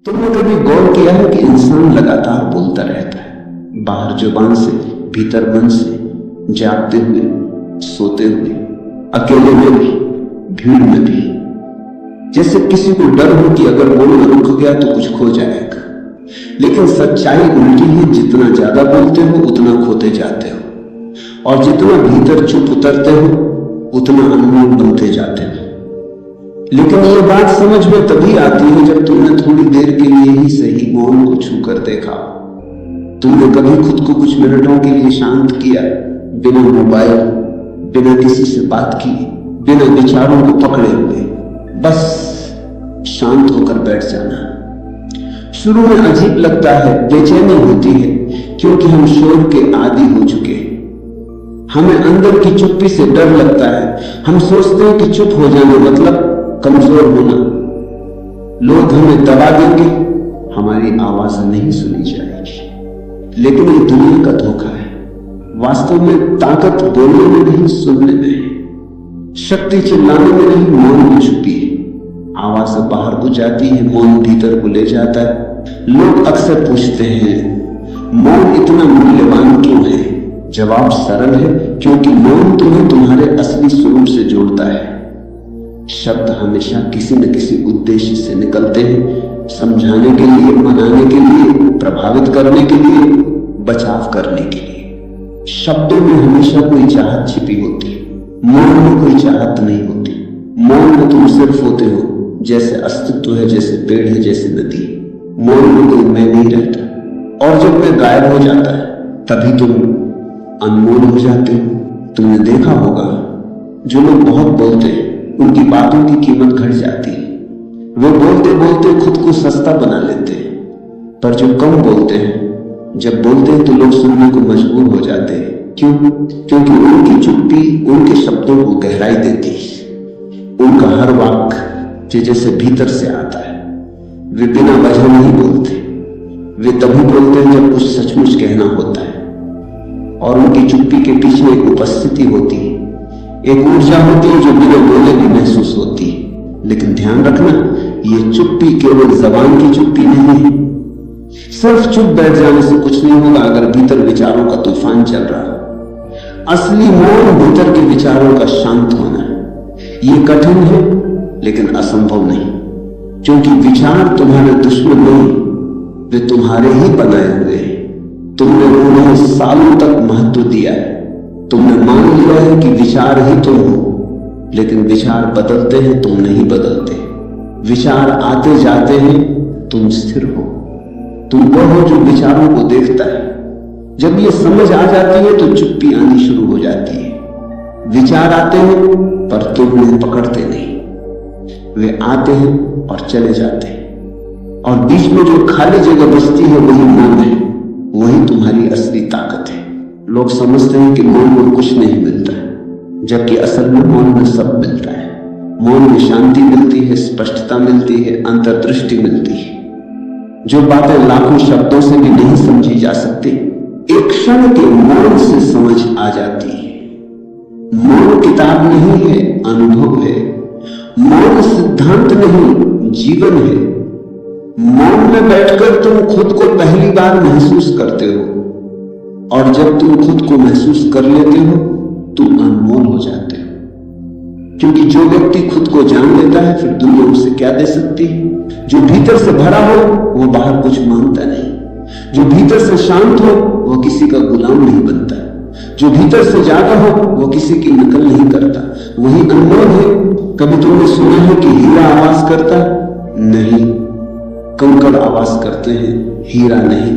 तुमने कभी गौर किया है कि इंसान लगातार बोलता रहता है, बाहर जुबान से, भीतर मन से, जागते हुए, सोते हुए, अकेले में भी, भीड़ में भी। जैसे किसी को डर हो कि अगर बोलना रुक गया तो कुछ खो जाएगा। लेकिन सच्चाई उल्टी है, जितना ज्यादा बोलते हो उतना खोते जाते हो, और जितना भीतर चुप उतरते हो उतना अनमोल बनते जाते हो। लेकिन ये बात समझ में तभी आती है जब तुमने थोड़ी देर के लिए ही सही मौन को छू कर देखा। तुमने कभी खुद को कुछ मिनटों के लिए शांत किया, बिना मोबाइल, बिना किसी से बात किए, बिना विचारों को पकड़े हुए, बस शांत होकर बैठ जाना। शुरू में अजीब लगता है, बेचैनी होती है, क्योंकि हम शोर के आदी हो चुके हैं। हमें अंदर की चुप्पी से डर लगता है। हम सोचते हैं कि चुप हो जाना मतलब कमजोर होना। लोग हमें दबा देंगे, हमारी आवाज नहीं सुनी जाएगी। लेकिन ये दुनिया का धोखा है। वास्तव में ताकत बोलने में नहीं, सुनने में है। शक्ति चिल्लाने में नहीं, मौन में छुपी है। आवाज बाहर को जाती है, मौन भीतर को ले जाता है। लोग अक्सर पूछते हैं, मौन इतना मूल्यवान क्यों है? जवाब सरल है, क्योंकि मौन तुम्हें तुम्हारे असली स्वरूप से जोड़ता है। शब्द हमेशा किसी न किसी उद्देश्य से निकलते हैं, समझाने के लिए, मनाने के लिए, प्रभावित करने के लिए, बचाव करने के लिए। शब्दों में हमेशा कोई चाहत छिपी होती है, मौन में कोई चाहत नहीं होती। मौन में तुम सिर्फ होते हो, जैसे अस्तित्व है, जैसे पेड़ है, जैसे नदी। मौन में कोई मैं नहीं रहता, और जब मैं गायब हो जाता है तभी तुम अनमोल हो जाते हो। तुमने देखा होगा, जो लोग बहुत बोलते हैं उनकी बातों की कीमत घट जाती है। वो बोलते बोलते खुद को सस्ता बना लेते हैं। पर जो कम बोलते हैं, जब बोलते हैं तो लोग सुनने को मजबूर हो जाते हैं। क्यों? क्योंकि उनकी चुप्पी उनके शब्दों को गहराई देती है। उनका हर वाक्य जैसे भीतर से आता है। वे बिना वजह नहीं बोलते। वे तभी बोलते हैं जब कुछ सचमुच कहना होता है, और उनकी चुप्पी के पीछे एक उपस्थिति होती है, एक ऊर्जा होती है जो बिना बोले भी महसूस होती है। लेकिन ध्यान रखना, ये चुप्पी केवल जबान की चुप्पी नहीं है। सिर्फ चुप बैठ जाने से कुछ नहीं होगा अगर भीतर विचारों का तूफान चल रहा है। असली मौन भीतर के विचारों का शांत होना है। ये कठिन है लेकिन असंभव नहीं, क्योंकि विचार तुम्हारे दुश्मन नहीं, वे तुम्हारे ही बनाए हुए हैं। तुमने उन्हें सालों तक महत्व दिया है। तुमने मान लिया है कि विचार ही तुम हो, लेकिन विचार बदलते हैं, तुम नहीं बदलते। विचार आते जाते हैं, तुम स्थिर हो। तुम वो हो जो विचारों को देखता है। जब ये समझ आ जाती है तो चुप्पी आनी शुरू हो जाती है। विचार आते हैं पर तुम उन्हें पकड़ते नहीं। वे आते हैं और चले जाते हैं, और बीच में जो खाली जगह बचती है वही मौन है। वही तुम्हारी असली ताकत है। लोग समझते हैं कि मौन में कुछ नहीं मिलता है, जबकि असल में मौन में सब मिलता है। मौन में शांति मिलती है, स्पष्टता मिलती है, अंतर्दृष्टि मिलती है। जो बातें लाखों शब्दों से भी नहीं समझी जा सकती, एक क्षण के मौन से समझ आ जाती है। मौन किताब नहीं है, अनुभव है। मौन सिद्धांत नहीं, जीवन है। मौन में बैठकर तुम खुद को पहली बार महसूस करते हो, और जब तुम खुद को महसूस कर लेते हो तुम अनमोल हो जाते हो। क्योंकि जो व्यक्ति खुद को जान लेता है, फिर दुनिया उसे क्या दे सकती है? जो भीतर से भरा हो वो बाहर कुछ मांगता नहीं। जो भीतर से शांत हो वो किसी का गुलाम नहीं बनता। जो भीतर से जागा हो वो किसी की नकल नहीं करता। वही अनमोल है। कभी तुमने सुना है कि हीरा आवाज करता? नहीं, कंकड़ आवाज करते हैं, हीरा नहीं।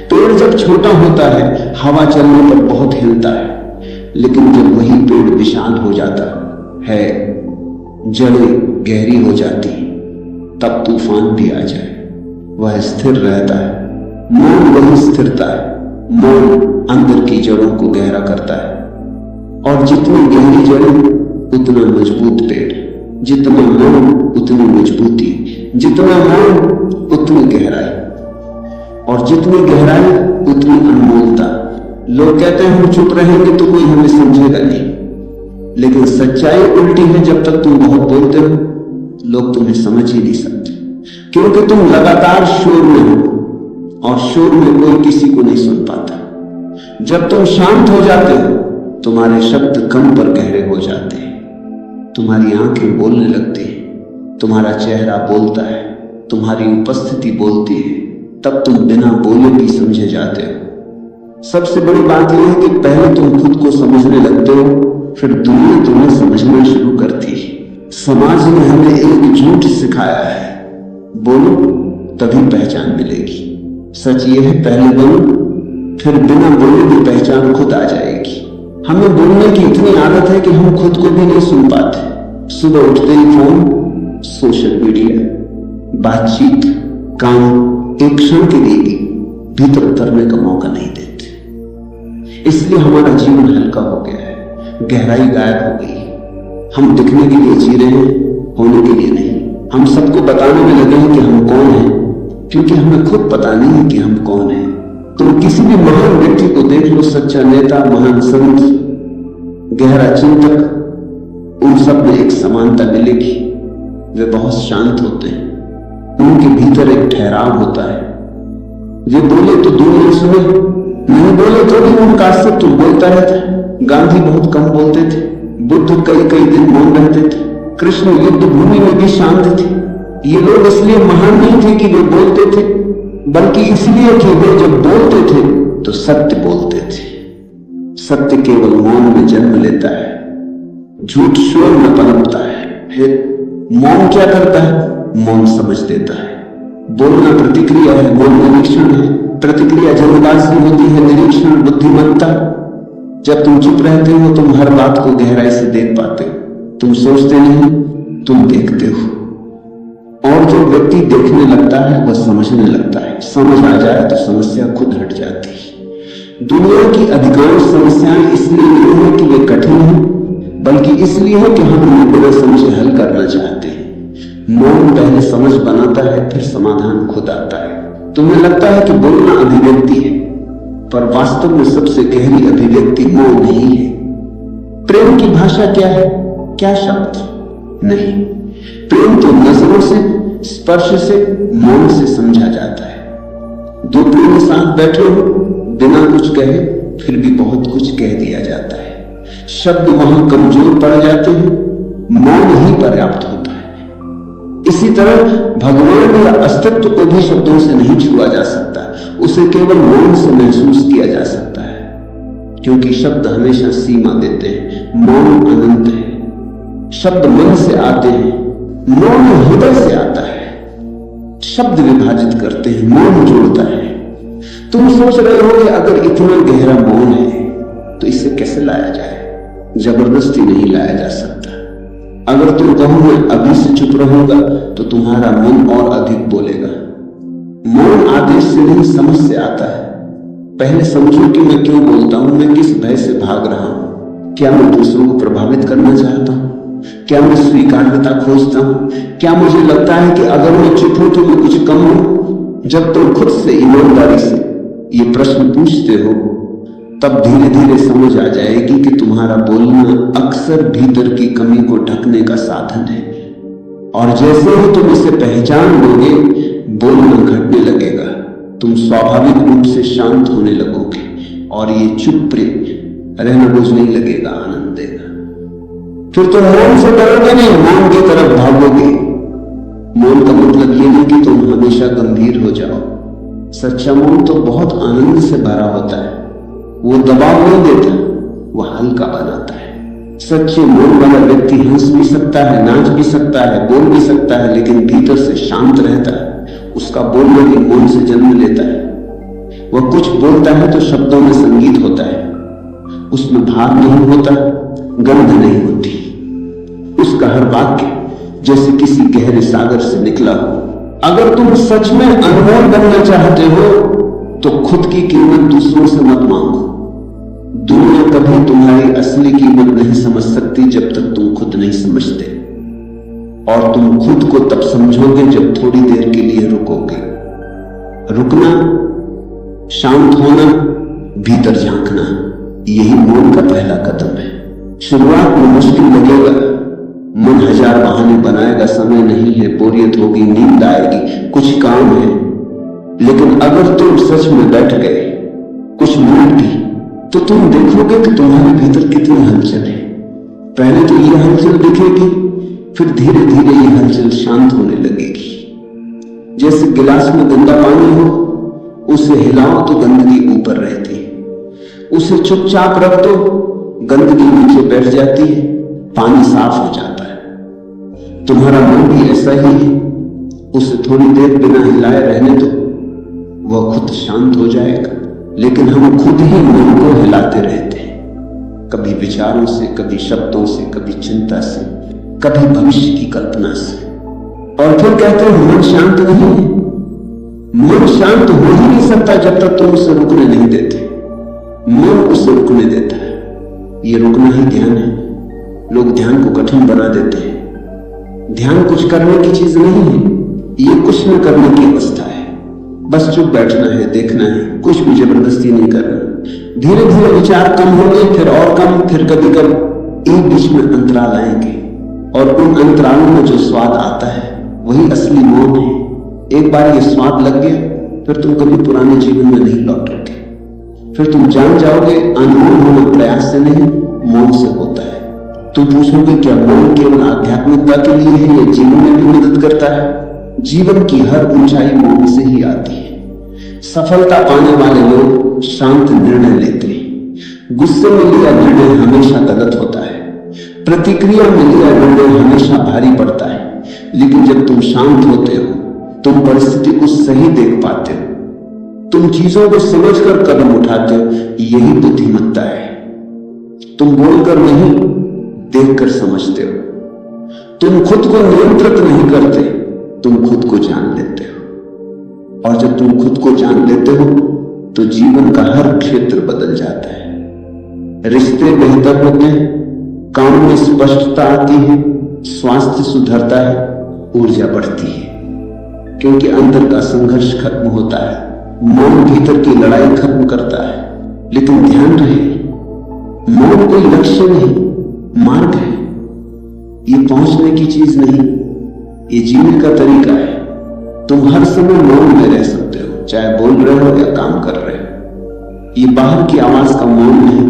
पेड़ जब छोटा होता है, हवा चलने पर बहुत हिलता है, लेकिन जब वही पेड़ विशाल हो जाता है, जड़ें गहरी हो जाती, तब तूफान भी आ जाए, वह स्थिर रहता है। मौन वही स्थिरता है। मौन अंदर की जड़ों को गहरा करता है, और जितनी गहरी जड़ें उतना मजबूत पेड़। जितना मौन उतनी मजबूती, जितना मौन उतनी गहराई, और जितनी गहराई उतनी अनमोलता। लोग कहते हैं हम चुप रहेंगे तो कोई हमें समझेगा नहीं, लेकिन सच्चाई उल्टी है। जब तक तुम बहुत बोलते हो लोग तुम्हें समझ ही नहीं सकते। क्योंकि तुम लगातार शोर में हो और शोर में कोई किसी को नहीं सुन पाता। जब तुम शांत हो जाते हो तुम्हारे शब्द कम पर गहरे हो जाते हैं, तुम्हारी आंखें बोलने लगती हैं, तुम्हारा चेहरा बोलता है, तुम्हारी उपस्थिति बोलती है, तब तुम बिना बोले भी समझे जाते हो। सबसे बड़ी बात यह है कि पहले तुम खुद को समझने लगते हो, फिर दुनिया तुम्हें समझना शुरू करती है। समाज ने हमें एक झूठ सिखाया है, बोलो तभी पहचान मिलेगी। सच ये है, पहले बोलो फिर बिना बोले भी पहचान खुद आ जाएगी। हमें बोलने की इतनी आदत है कि हम खुद को भी नहीं सुन पाते। सुबह उठते ही फोन, सोशल मीडिया, बातचीत, काम एक क्षण के लिए भी भीतर उतरने का मौका नहीं देते। इसलिए हमारा जीवन हल्का हो गया है, गहराई गायब हो गई। हम दिखने के लिए जी रहे हैं, होने के लिए नहीं। हम सबको बताने में लगे हैं कि हम कौन हैं, क्योंकि हमें खुद पता नहीं है कि हम कौन हैं। तुम किसी भी महान व्यक्ति को देख लो, सच्चा नेता, महान संत, गहरा चिंतक, उन सब में एक समानता मिलेगी। वे बहुत शांत होते हैं, उनके भीतर एक ठहराव होता है। वे बोले तो दुनिया सुने, नहीं बोले तो भी उनका अस्तित्व बोलता रहता है। गांधी बहुत कम बोलते थे, बुद्ध कई कई दिन मौन रहते थे, कृष्ण युद्ध भूमि में भी शांत थे। ये लोग इसलिए महान नहीं थे कि वे बोलते थे, बल्कि इसलिए कि वे जब बोलते थे तो सत्य बोलते थे। सत्य केवल मौन में जन्म लेता है, झूठ शोर में पनपता है। फिर मौन क्या करता है? मौन समझ देता है। बोलना प्रतिक्रिया है, मौन निरीक्षण है। प्रतिक्रिया जल्दबाजी होती है, निरीक्षण बुद्धिमत्ता। जब तुम चुप रहते हो तुम हर बात को गहराई से देख पाते हो। तुम सोचते नहीं, तुम देखते हो। और जो व्यक्ति देखने लगता है वह समझने लगता है। समझ आ जाए तो समस्या खुद हट जाती है। दुनिया की अधिकांश समस्याएं इसलिए नहीं है कि वे कठिन हैं, बल्कि इसलिए है कि हम उन्हें बिना समझे हल करना चाहते हैं। मौन पहले समझ बनाता है, फिर समाधान खुद आता है। तुम्हें लगता है कि बोलना अभिव्यक्ति है, पर वास्तव में सबसे गहरी अभिव्यक्ति मौन ही है। प्रेम की भाषा क्या है? क्या शब्द? नहीं, प्रेम तो नजरों से, स्पर्श से, मौन से समझा जाता है। दो प्रेमी साथ बैठे हो, बिना कुछ कहे फिर भी बहुत कुछ कह दिया जाता है। शब्द वहां कमजोर पड़ जाते हैं, मौन ही पर्याप्त होता है। इसी तरह भगवान या अस्तित्व को भी शब्दों से नहीं छुआ जा सकता, उसे केवल मौन से महसूस किया जा सकता है। क्योंकि शब्द हमेशा सीमा देते हैं, मौन अनंत है। शब्द मन से आते हैं, मौन हृदय से आता है। शब्द विभाजित करते हैं, मौन जोड़ता है। तुम सोच रहे हो कि अगर इतना गहरा मौन है तो इसे कैसे लाया जाए? जबरदस्ती नहीं लाया जा सकता। अगर तुम कहो मैं अभी से चुप रहूंगा तो तुम्हारा मन और अधिक बोलेगा। मौन आदेश से नहीं, समझ से आता है। पहले समझो कि मैं क्यों बोलता हूं, मैं किस भय से भाग रहा हूं। क्या मैं दूसरों को प्रभावित करना चाहता हूं? क्या मैं स्वीकार्यता खोजता हूं? क्या मुझे लगता है कि अगर मैं चुप हूं तो मैं कुछ कम हूं? जब तुम खुद से ईमानदारी से ये प्रश्न पूछते हो तब धीरे धीरे समझ आ जाएगी कि तुम्हारा बोलना अक्सर भीतर की कमी को ढकने का साधन है। और जैसे ही तुम इसे पहचान लोगे, बोलना घटने लगेगा। तुम स्वाभाविक रूप से शांत होने लगोगे और ये चुप रहना बोझ नहीं लगेगा, आनंद देगा। फिर तुम मौन से डरोगे नहीं, मौन की तरफ भागोगे। मौन का मतलब ये नहीं कि तुम हमेशा गंभीर हो जाओ। सच्चा मौन तो बहुत आनंद से भरा होता है। वो दबाव नहीं देता, वो हल्का बनाता है। सच्चे मौन वाला व्यक्ति हंस भी सकता है, नाच भी सकता है, बोल भी सकता है, लेकिन भीतर से शांत रहता है। उसका बोलना भी मौन से जन्म लेता है। वह कुछ बोलता है तो शब्दों में संगीत होता है, उसमें भाव नहीं होता, गंध नहीं होती। उसका हर वाक्य जैसे किसी गहरे सागर से निकला हो। अगर तुम सच में अनमोल बनना चाहते हो तो खुद की कीमत दूसरों से मत मांगो। दुनिया कभी तुम्हारी असली कीमत नहीं समझ सकती जब तक तुम खुद नहीं समझते। और तुम खुद को तब समझोगे जब थोड़ी देर के लिए रुकोगे। रुकना, शांत होना, भीतर झांकना, यही मौन का पहला कदम है। शुरुआत में मुश्किल लगेगा, मन हजार बहाने बनाएगा, समय नहीं है, बोरियत होगी, नींद आएगी, कुछ काम है। लेकिन अगर तुम सच में बैठ गए कुछ मिनट भी, तो तुम देखोगे कि तुम्हारे भीतर कितनी हलचल है। पहले तो ये हलचल दिखेगी, फिर धीरे धीरे ये हलचल शांत होने लगेगी। जैसे गिलास में गंदा पानी हो, उसे हिलाओ तो गंदगी ऊपर रहती है, उसे चुपचाप रख दो, गंदगी नीचे बैठ जाती है, पानी साफ हो जाता है। तुम्हारा मन भी ऐसा ही है, उसे थोड़ी देर बिना हिलाए रहने दो, वह खुद शांत हो जाएगा। लेकिन हम खुद ही मन को हिलाते रहते हैं, कभी विचारों से, कभी शब्दों से, कभी चिंता से, कभी भविष्य की कल्पना से, और फिर कहते हैं मन शांत नहीं है। मन शांत हो ही नहीं सकता जब तक तुम उसे रुकने नहीं देते। मन उसे रुकने देता है, ये रुकना ही ध्यान है। लोग ध्यान को कठिन बना देते हैं। ध्यान कुछ करने की चीज नहीं है, ये कुछ न करने की अवस्था है। बस चुप बैठना है, देखना है, कुछ भी जबरदस्ती नहीं करना। धीरे धीरे विचार कम होंगे, फिर और कम, फिर कभी कभी एक बीच में अंतराल आएंगे, और उन अंतरालों में जो स्वाद आता है वही असली मौन है। एक बार ये स्वाद लग गया, फिर तुम कभी पुराने जीवन में नहीं लौटोगे। फिर तुम जान जाओगे अनमोल होना प्रयास से नहीं, मौन से होता है। तुम पूछोगे क्या मौन केवल आध्यात्मिकता के लिए है या जीवन में भी मदद करता है? जीवन की हर ऊंचाई मौन से ही आती है। सफलता पाने वाले लोग शांत निर्णय लेते हैं। गुस्से में लिया निर्णय हमेशा गलत होता है, प्रतिक्रिया में लिया निर्णय हमेशा भारी पड़ता है। लेकिन जब तुम शांत होते हो, तुम परिस्थिति को सही देख पाते हो, तुम चीजों को समझकर कदम उठाते हो, यही बुद्धिमत्ता है। तुम बोलकर नहीं, देखकर समझते हो। तुम खुद को नियंत्रित नहीं करते, तुम खुद को जान लेते हो। और जब तुम खुद को जान लेते हो तो जीवन का हर क्षेत्र बदल जाता है। रिश्ते बेहतर होते हैं, काम में स्पष्टता आती है, स्वास्थ्य सुधरता है, ऊर्जा बढ़ती है, क्योंकि अंदर का संघर्ष खत्म होता है। मौन भीतर की लड़ाई खत्म करता है। लेकिन ध्यान रहे, मौन कोई लक्ष्य नहीं, मार्ग है। ये पहुंचने की चीज नहीं, ये जीने का तरीका है। तुम हर समय मौन में रह सकते हो, चाहे बोल रहे हो या काम कर रहे हो। ये बाहर की आवाज का मौन नहीं,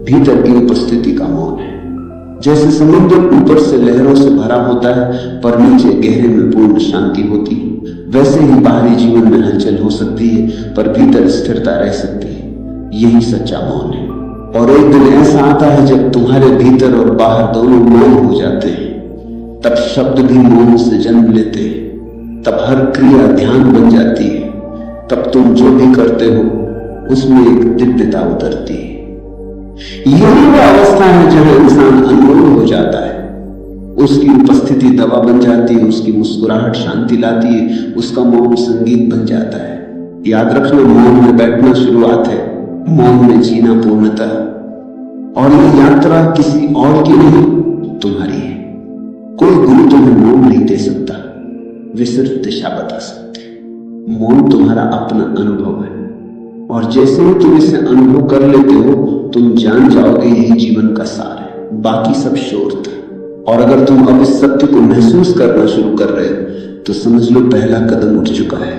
भीतर की उपस्थिति का मौन है। जैसे समुद्र ऊपर से लहरों से भरा होता है पर नीचे गहरे में पूर्ण शांति होती है, वैसे ही बाहरी जीवन में हलचल हो सकती है पर भीतर स्थिरता रह सकती है। यही सच्चा मौन है। और एक दिन ऐसा आता है जब तुम्हारे भीतर और बाहर दोनों मौन हो जाते हैं। तब शब्द भी मौन से जन्म लेते हैं, तब हर क्रिया ध्यान बन जाती है, तब तुम जो भी करते हो उसमें एक दिव्यता उतरती है। यही वो अवस्था है जहां इंसान अनमोल हो जाता है। उसकी उपस्थिति दवा बन जाती है, उसकी मुस्कुराहट शांति लाती है, उसका मौन संगीत बन जाता है। याद रखना, मौन में बैठना शुरुआत है, मौन में जीना पूर्णता। और ये यात्रा किसी और की नहीं, तुम्हारी है। कोई गुरु तुम्हें मौन नहीं दे सकता, वे सिर्फ दिशा बता सकते। मौन तुम्हारा अपना अनुभव है, और जैसे ही तुम इसे अनुभव कर लेते हो तुम जान जाओगे यही जीवन का सार है, बाकी सब शोर था। और अगर तुम अब इस सत्य को महसूस करना शुरू कर रहे हो तो समझ लो पहला कदम उठ चुका है।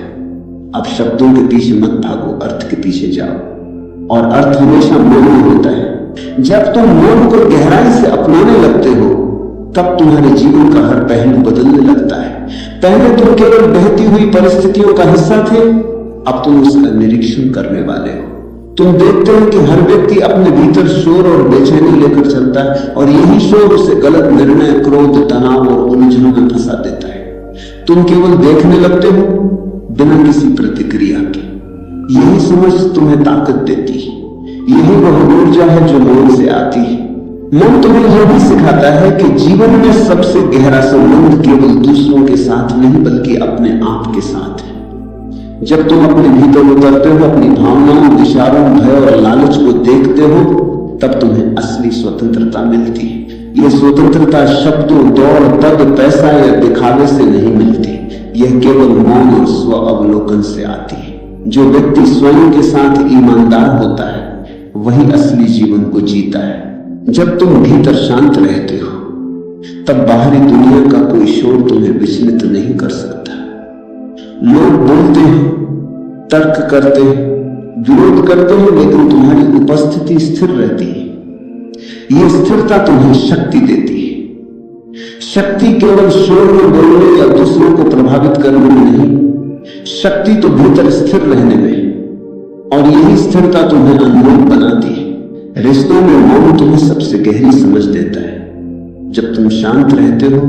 अब शब्दों के पीछे मत भागो, अर्थ के पीछे जाओ। और अर्थ हमेशा मौन में होता है। जब तुम मौन को गहराई से अपनाने लगते हो तब तुम्हारे जीवन का हर पहलू बदलने लगता है। पहले तुम केवल बहती हुई परिस्थितियों का हिस्सा थे, अब तुम उसका निरीक्षण करने वाले हो। तुम देखते हो कि हर व्यक्ति अपने भीतर शोर और बेचैनी लेकर चलता है, और यही शोर उसे गलत निर्णय, क्रोध, तनाव और उलझनों में फंसा देता है। तुम केवल देखने लगते हो बिना किसी प्रतिक्रिया के। यही समझ तुम्हें ताकत देती है। यही वह ऊर्जा है जो मौन से आती है। मन तुम्हें यह भी सिखाता है कि जीवन में सबसे गहरा संबंध केवल दूसरों के साथ नहीं बल्कि अपने आप के साथ है। जब तुम अपने भीतर उतरते हो, अपनी भावनाओं, विचारों, भय और लालच को देखते हो, तब तुम्हें असली स्वतंत्रता मिलती है। यह स्वतंत्रता शब्दों, दौड़, पद, पैसा या दिखावे से नहीं मिलती। यह केवल मौन और स्व अवलोकन से आती है। जो व्यक्ति स्वयं के साथ ईमानदार होता है वही असली जीवन को जीता है। जब तुम भीतर शांत रहते हो तब बाहरी दुनिया का कोई शोर तुम्हें विचलित नहीं कर सकता। लोग बोलते हैं, तर्क करते हैं, विरोध करते हैं, लेकिन तुम्हारी उपस्थिति स्थिर रहती है। यह स्थिरता तुम्हें शक्ति देती है। शक्ति केवल शोर में बोलने या दूसरों को प्रभावित करने में नहीं, शक्ति तो भीतर स्थिर रहने में, और यही स्थिरता तुम्हें अनमोल बनाती है। रिश्तों में मौन तुम्हें सबसे गहरी समझ देता है। जब तुम शांत रहते हो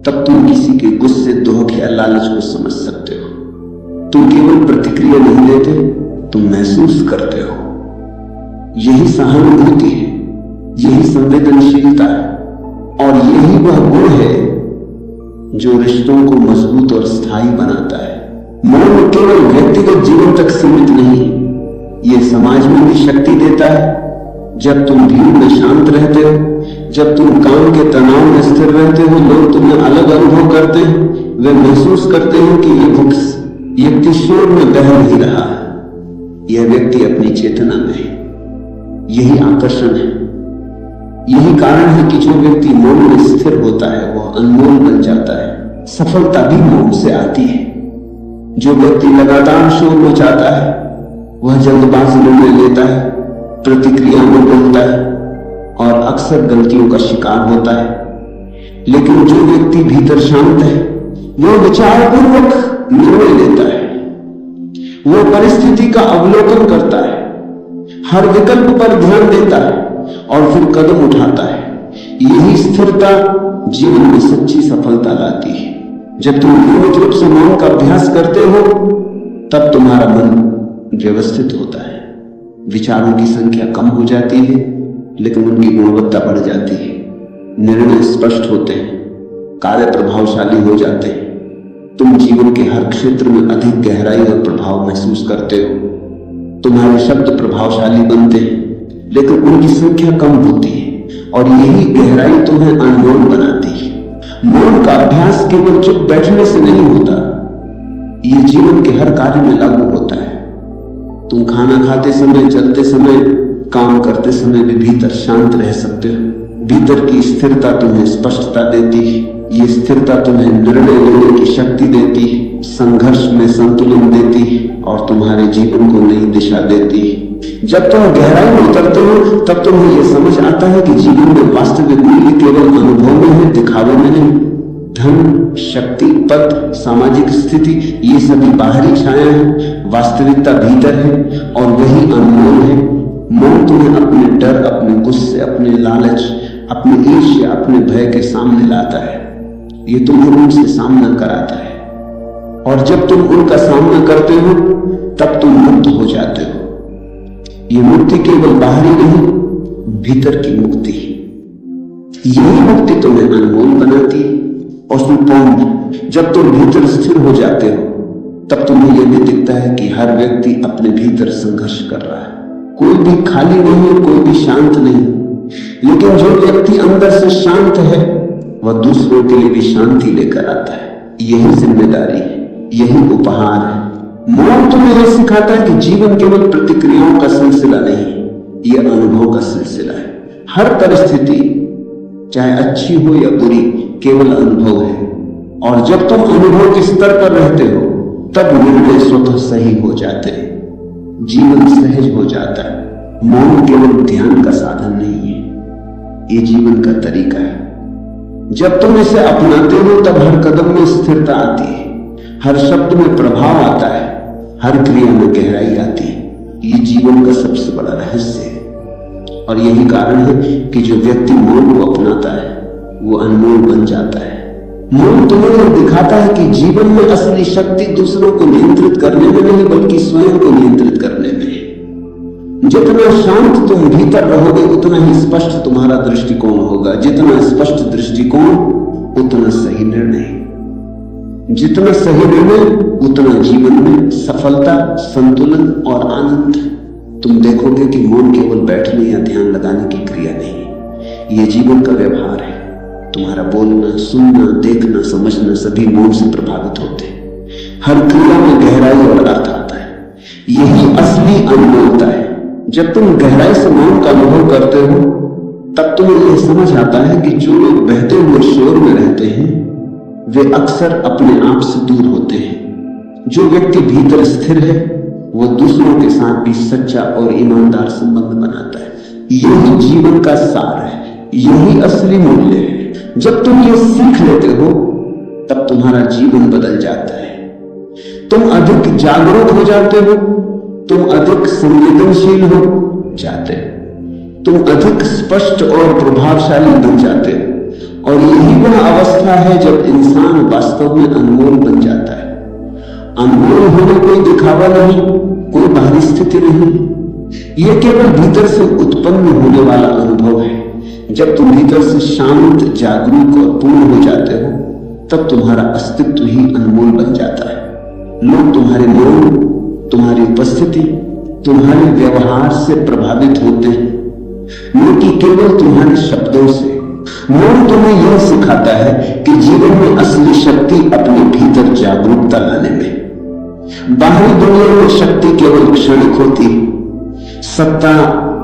तब तुम किसी के गुस्से, दुख या लालच को समझ सकते हो। तुम केवल प्रतिक्रिया नहीं देते, तुम महसूस करते हो। यही सहानुभूति है, यही संवेदनशीलता है, और यही वह गुण है जो रिश्तों को मजबूत और स्थायी बनाता है। मौन केवल व्यक्तिगत जीवन तक सीमित नहीं है, यह समाज में भी शक्ति देता है। जब तुम भीड़ में शांत रहते हो, जब तुम काम के तनाव में स्थिर रहते हो, लोग तुम्हें अलग अनुभव करते हैं। वे महसूस करते हैं कि यह व्यक्ति शोर में बह नहीं रहा है, यह व्यक्ति अपनी चेतना में है। यही आकर्षण है। यही कारण है कि जो व्यक्ति मौन में स्थिर होता है वह अनमोल बन जाता है। सफलता भी मौन से आती है। जो व्यक्ति लगातार शोर मचाता है वह जल्दबाजी निर्णय लेता है, प्रतिक्रिया में बोलता है और अक्सर गलतियों का शिकार होता है। लेकिन जो व्यक्ति भीतर शांत है वह विचारपूर्वक निर्णय लेता है, वह परिस्थिति का अवलोकन करता है, हर विकल्प पर ध्यान देता है और फिर कदम उठाता है। यही स्थिरता जीवन में सच्ची सफलता लाती है। जब तुम नियमित रूप से मौन का अभ्यास करते हो तब तुम्हारा मन व्यवस्थित होता है। विचारों की संख्या कम हो जाती है, लेकिन उनकी गुणवत्ता बढ़ जाती है। निर्णय स्पष्ट होते हैं, कार्य प्रभावशाली हो जाते हैं। तुम जीवन के हर क्षेत्र में अधिक गहराई और प्रभाव महसूस करते हो। तुम्हारे शब्द प्रभावशाली बनते हैं, लेकिन उनकी संख्या कम होती है, और यही गहराई तुम्हें अनमोल बनाती है। मौन का अभ्यास केवल चुप बैठने से नहीं होता, यह जीवन के हर कार्य में लागू होता है। तुम खाना खाते समय, चलते समय, काम करते समय भी भीतर शांत रह सकते हो। भीतर की स्थिरता तुम्हें स्पष्टता देती है। ये स्थिरता तुम्हें निर्णय लेने की शक्ति देती है, संघर्ष में संतुलन देती है और तुम्हारे जीवन को नई दिशा देती है। जब तुम गहराई में उतरते हो तब तुम्हें यह समझ आता है कि जीवन में वास्तविक मूल्य केवल अनुभव में है, दिखावे में नहीं। धन, शक्ति, पद, सामाजिक स्थिति, ये सभी बाहरी छाया है, वास्तविकता भीतर है और वही अनमोल है। मौन तुम्हें अपने डर, अपने गुस्से, अपने लालच, अपनी ईर्ष्या, अपने भय के सामने लाता है। ये तुम्हें उनसे सामना कराता है, और जब तुम उनका सामना करते हो तब तुम मुक्त हो जाते हो। ये मुक्ति केवल बाहरी नहीं, भीतर की मुक्ति है। यही मुक्ति तुम्हें अनमोल बनाती है और सुपूर्ण। जब तुम भीतर स्थिर हो जाते हो तब तुम्हें यह भी दिखता है कि हर व्यक्ति अपने भीतर संघर्ष कर रहा है। कोई भी खाली नहीं है, कोई भी शांत नहीं, लेकिन जो व्यक्ति अंदर से शांत है वह दूसरों के लिए भी शांति लेकर आता है। यही जिम्मेदारी है, यही उपहार है। मौन तुम्हें यह सिखाता है कि जीवन केवल प्रतिक्रियाओं का सिलसिला नहीं, यह अनुभव का सिलसिला है। हर परिस्थिति, चाहे अच्छी हो या बुरी, केवल अनुभव है, और जब तुम अनुभव के स्तर पर रहते हो तब निर्णय स्वतः सही हो जाते हैं, जीवन सहज हो जाता है। मौन केवल ध्यान का साधन नहीं है, ये जीवन का तरीका है। जब तुम इसे अपनाते हो तब हर कदम में स्थिरता आती है, हर शब्द में प्रभाव आता है, हर क्रिया में गहराई आती है। ये जीवन का सबसे बड़ा रहस्य है, और यही कारण है कि जो व्यक्ति मौन को अपनाता है वो अनमोल बन जाता है। मौन तुम्हें यह दिखाता है कि जीवन में असली शक्ति दूसरों को नियंत्रित करने में नहीं, बल्कि स्वयं को नियंत्रित करने में है। जितना शांत तुम भीतर रहोगे उतना ही स्पष्ट तुम्हारा दृष्टिकोण होगा। जितना स्पष्ट दृष्टिकोण उतना सही निर्णय, जितना सही निर्णय उतना जीवन में सफलता, संतुलन और आनंद। तुम देखोगे कि मौन केवल बैठने या ध्यान लगाने की क्रिया नहीं, यह जीवन का व्यवहार है। तुम्हारा बोलना, सुनना, देखना, समझना सभी मौन से प्रभावित होते हैं। हर क्रिया में गहराई और अर्थ आता है। यही असली अनमोलता है। जब तुम गहराई से मौन का अनुभव करते हो तब तुम्हें यह समझ आता है कि जो लोग बहते हुए शोर में रहते हैं वे अक्सर अपने आप से दूर होते हैं। जो व्यक्ति भीतर स्थिर है वो दूसरों के साथ भी सच्चा और ईमानदार संबंध बनाता है। यही जीवन का सार है, यही असली मूल्य है। जब तुम ये सीख लेते हो तब तुम्हारा जीवन बदल जाता है। तुम अधिक जागरूक हो जाते हो, तुम अधिक संवेदनशील हो जाते हो, तुम अधिक स्पष्ट और प्रभावशाली बन जाते हो। और यही वह अवस्था है जब इंसान वास्तव में अनमोल बन जाता है। अनमोल होना कोई दिखावा नहीं, कोई बाहरी स्थिति नहीं, यह केवल भीतर से उत्पन्न होने वाला अनुभव है। जब तुम भीतर से शांत, जागरूक और पूर्ण हो जाते हो तब तुम्हारा अस्तित्व ही अनमोल बन जाता है। लोग तुम्हारे मौन, तुम्हारी उपस्थिति, तुम्हारे व्यवहार से प्रभावित होते हैं, न कि केवल तुम्हारे शब्दों से। मौन तुम्हें यह सिखाता है कि जीवन में असली शक्ति अपने भीतर जागरूकता लाने में। बाहरी दुनिया में शक्ति केवल क्षणिक होती है। सत्ता,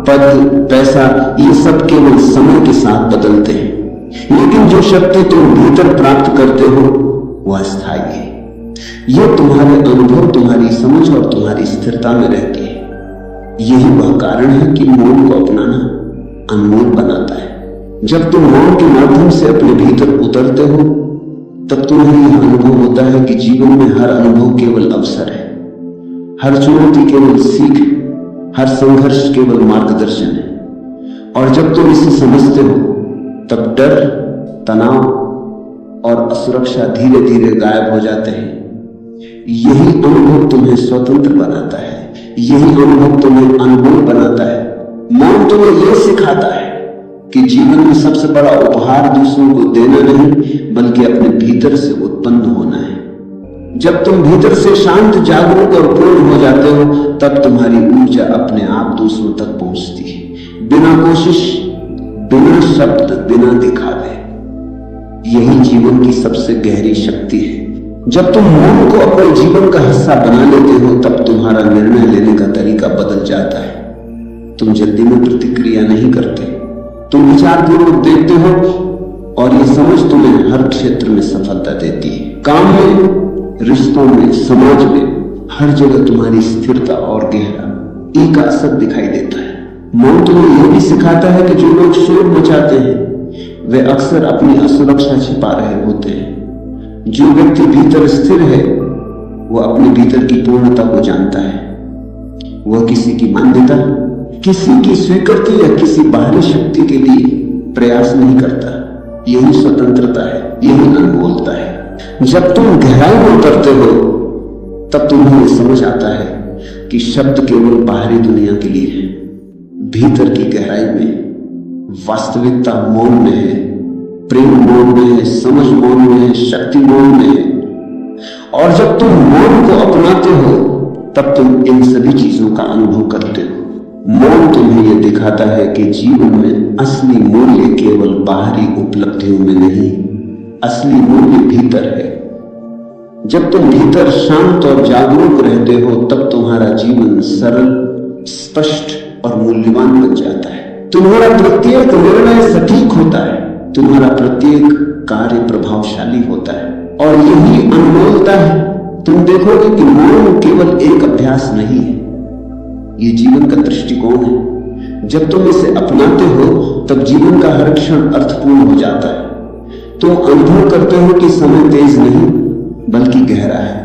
पद, पैसा ये सब केवल समय के साथ बदलते हैं, लेकिन जो शक्ति तुम भीतर प्राप्त करते हो वह स्थायी है। यह तुम्हारे अनुभव, तुम्हारी समझ और तुम्हारी स्थिरता में रहती है। यही वह कारण है कि मौन को अपनाना अनमोल बनाता है। जब तुम मौन के माध्यम से अपने भीतर उतरते हो तब तुम्हें यह अनुभव होता है कि जीवन में हर अनुभव केवल अवसर है, हर चुनौती केवल सीख, हर संघर्ष केवल मार्गदर्शन है। और जब तुम इसे समझते हो तब डर, तनाव और असुरक्षा धीरे धीरे गायब हो जाते हैं। यही अनुभव तुम्हें स्वतंत्र बनाता है, यही अनुभव तुम्हें अनमोल बनाता है। मौन तुम्हें यह सिखाता है कि जीवन में सबसे बड़ा उपहार दूसरों को देना नहीं बल्कि अपने भीतर से उत्पन्न होना है। जब तुम भीतर से शांत, जागरूक और पूर्ण हो जाते हो तब तुम्हारी ऊर्जा अपने आप दूसरों तक पहुंचती है, बिना कोशिश, बिना शब्द, बिना दिखावे। यही जीवन की सबसे गहरी शक्ति है। जब तुम मौन को अपने जीवन का हिस्सा बना लेते हो तब तुम्हारा निर्णय लेने का तरीका बदल जाता है। तुम जल्दी में प्रतिक्रिया नहीं करते, तुम विचारपूर्वक देखते हो और ये समझ तुम्हें हर क्षेत्र में सफलता देती है। काम में, रिश्तों में, समाज में, हर जगह तुम्हारी स्थिरता और गहरा एक असर दिखाई देता है। मौन तुम्हें यह भी सिखाता है कि जो लोग शोर मचाते हैं वे अक्सर अपनी असुरक्षा छिपा रहे होते हैं। जो व्यक्ति भीतर स्थिर है वह अपने भीतर की पूर्णता को जानता है। वह किसी की मान्यता, किसी की स्वीकृति या किसी बाहरी शक्ति के लिए प्रयास नहीं करता। यही स्वतंत्रता है, यही अनमोलता है। जब तुम गहराई में उतरते हो तब तुम्हें समझ आता है कि शब्द केवल बाहरी दुनिया के लिए है। भीतर की गहराई में वास्तविकता मौन में है, प्रेम मौन में है, समझ मौन में है, शक्ति मौन में है। और जब तुम मौन को अपनाते हो तब तुम इन सभी चीजों का अनुभव करते हो। मौन तुम्हें यह दिखाता है कि जीवन में असली मूल्य केवल बाहरी उपलब्धियों में नहीं, असली मूल्य भीतर है। जब तुम भीतर शांत और जागरूक रहते हो तब तुम्हारा जीवन सरल, स्पष्ट और मूल्यवान बन जाता है। तुम्हारा प्रत्येक निर्णय सटीक होता है, तुम्हारा प्रत्येक कार्य प्रभावशाली होता है। और यही अनमोलता है। तुम देखोगे कि मौन केवल एक अभ्यास नहीं है, ये जीवन का दृष्टिकोण है। जब तुम इसे अपनाते हो तब जीवन का हर क्षण अर्थपूर्ण हो जाता है। तुम अनुभव करते हो कि समय तेज नहीं बल्कि गहरा है।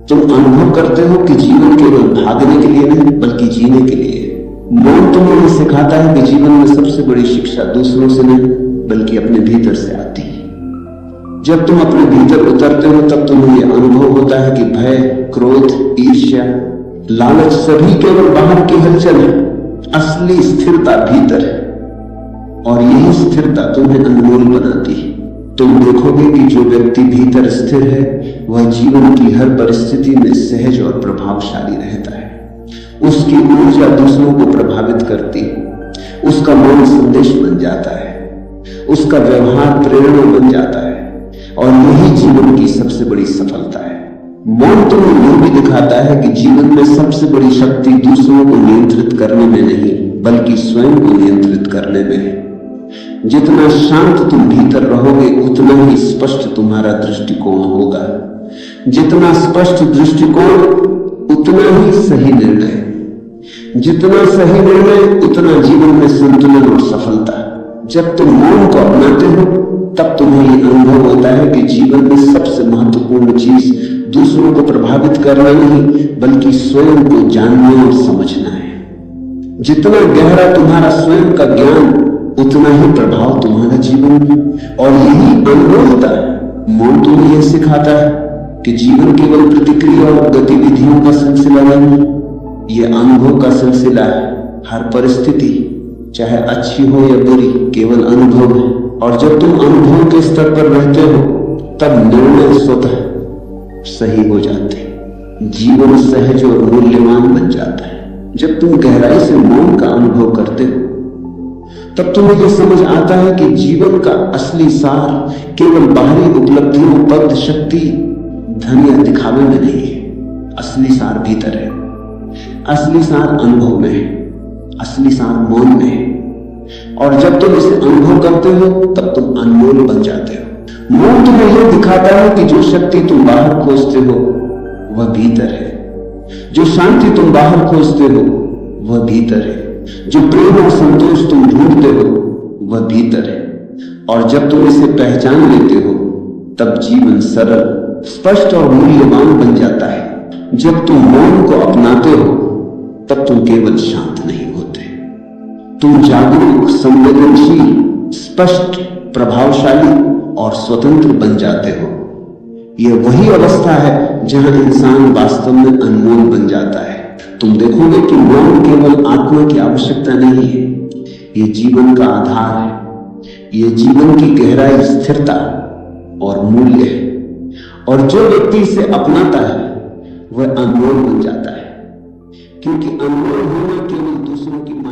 तुम अनुभव करते हो कि जीवन केवल भागने के लिए नहीं बल्कि जीने के लिए है। मौन तुम्हें यह सिखाता है कि जीवन में सबसे बड़ी शिक्षा दूसरों से नहीं बल्कि अपने भीतर से आती है। जब तुम अपने भीतर उतरते हो तब तुम्हें यह अनुभव होता है कि भय, क्रोध, ईर्ष्या, लालच सभी केवल बाहर की हलचल है। असली स्थिरता भीतर है और यही स्थिरता तुम्हें अनमोल बनाती है। तुम देखोगे कि जो व्यक्ति भीतर स्थिर है वह जीवन की हर परिस्थिति में सहज और प्रभावशाली रहता है। उसकी ऊर्जा दूसरों को प्रभावित करती है, उसका मौन संदेश बन जाता है, उसका व्यवहार प्रेरणा बन जाता है। और यही जीवन की सबसे बड़ी सफलता है। मौन तुम्हें यह भी दिखाता है कि जीवन में सबसे बड़ी शक्ति दूसरों को नियंत्रित करने में नहीं बल्कि स्वयं को नियंत्रित करने में है। जितना शांत तुम भीतर रहोगे उतना ही स्पष्ट तुम्हारा दृष्टिकोण होगा। जितना स्पष्ट दृष्टिकोण उतना ही सही निर्णय। जितना सही निर्णय उतना जीवन में संतुलन और सफलता। जब तुम मौन को अपनाते हो तब तुम्हें यह अनुभव होता है कि जीवन में सबसे महत्वपूर्ण चीज दूसरों को प्रभावित करना नहीं बल्कि स्वयं को जानना और समझना है। जितना गहरा तुम्हारा स्वयं का ज्ञान उतना ही प्रभाव तुम्हारा जीवन में। और यही अनमोलता है। मौन तुम्हें यह सिखाता है कि जीवन केवल प्रतिक्रिया और गतिविधियों का सिलसिला नहीं, यह अनुभव का सिलसिला है। हर परिस्थिति चाहे अच्छी हो या बुरी केवल अनुभव है। और जब तुम अनुभव के स्तर पर रहते हो तब निर्णय स्वतः सही हो जाते हैं। जीवन सहज और मूल्यवान बन जाता है। जब तुम गहराई से मौन का अनुभव करते हो तब तुम्हें यह समझ आता है कि जीवन का असली सार केवल बाहरी उपलब्धियों, पद, शक्ति, धन या दिखावे में नहीं है। असली सार भीतर है। असली सार अनुभव में है। असली सार मौन में है। और जब तुम इसे अनुभव करते हो तब तुम अनमोल बन जाते हो। मौन तुम्हें यह दिखाता है कि जो शक्ति तुम बाहर खोजते हो वह भीतर है। जो शांति तुम बाहर खोजते हो वह भीतर है। जो प्रेम और संतोष तुम ढूंढते हो वह भीतर है। और जब तुम इसे पहचान लेते हो तब जीवन सरल, स्पष्ट और मूल्यवान बन जाता है। जब तुम मौन को अपनाते हो तब तुम केवल शांत नहीं होते, तुम जागरूक, संवेदनशील, स्पष्ट, प्रभावशाली और स्वतंत्र बन जाते हो। यह वही अवस्था है जहां इंसान वास्तव में अनमोल बन जाता है। तुम देखोगे कि मौन केवल आत्मा की आवश्यकता नहीं है, यह जीवन का आधार है। यह जीवन की गहराई, स्थिरता और मूल्य है। और जो व्यक्ति इसे अपनाता है वह अनमोल बन जाता है, क्योंकि अनमोल होना केवल दूसरों की